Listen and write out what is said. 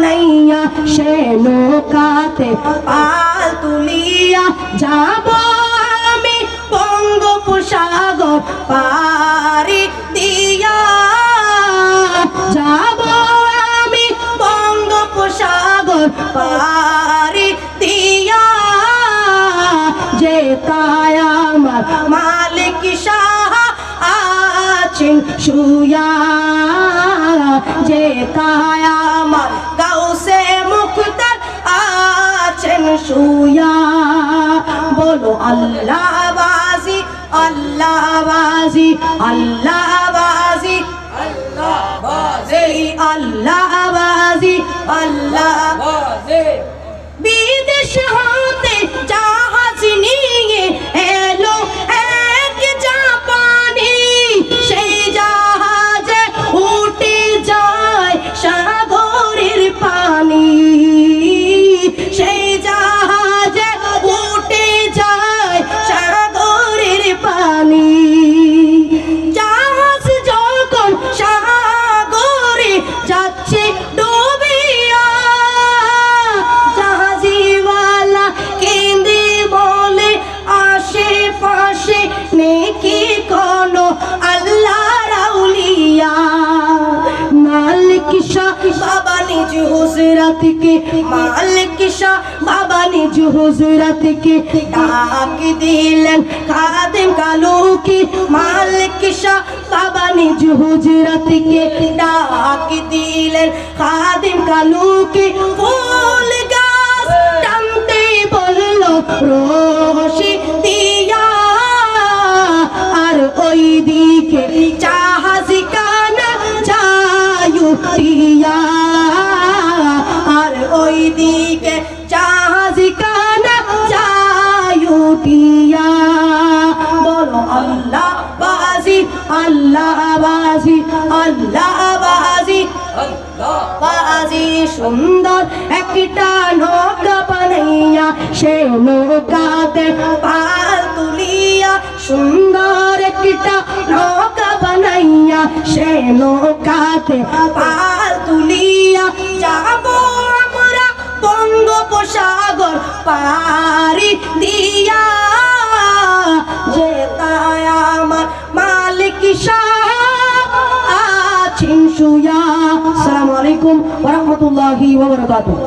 বানাইয়া সে নৌকাতে পাল তুলিয়া যাব আমি বঙ্গোপসাগর পারি দিয়া, যাব আমি বঙ্গোপসাগর পারি দিয়া, যে তাই আমার মালিক শাহ আছেন শুয়া, যে তাই আমার গাউসে মুখতার আছেন শুয়া। বলো আল্লাহ বাজি আল্লাহ বাজি আল্লাহ বাজি আল্লাহ বাজি আল্লাহ বাজি আল্লাহ বাজি। বিদেশ হতে জাহাজ নিয়ে এলো এক জাপানি, সেই জাহাজে উঠে যায় সাগরের পানি, সেই জাহাজে উঠে যায় সাগরের পানি। জাহাজ যখন সাগরে যাচ্ছে ডুবিয়া, জাহাজিওয়ালা কেঁদে বলে আশেপাশে নেকি কোনো আল্লাহর আউলিয়া। মালিক শাহ বাবা নিজ হুজরাত কে, মালিক শাহ বাবা নিজ হুজরাত কে ডাক দিলেন খাদেম কালুকে, মালিক শাহ বাবা নিজ হুজরাত কে ডাক দিলেন খাদেম কালুকে। ফুল গাছ টানতে বলল রশি দিয়া, আর ওই দিকে জাহাজ কানা যায় উঠিয়া, আর ওই দিকে জাহাজ কানা যায় উঠিয়া। বলো আল্লাহ বাজি আল্লাহ বাজি আল্লাহ বাজি আল্লাহ বাজি। সুন্দর একটা নৌকা বানাইয়া সে নৌকাতে পাল তুলিয়া, সুন্দর একটা নৌকা বানাইয়া সে নৌকাতে পাল তুলিয়া, যাব আমরা বঙ্গোপসাগর পারি দিয়া, যে তাই আমার মালিক শাহ আছেন শুয়া। আসসালামু আলাইকুম ওয়া রাহমাতুল্লাহি ওয়া বারাকাতুহু।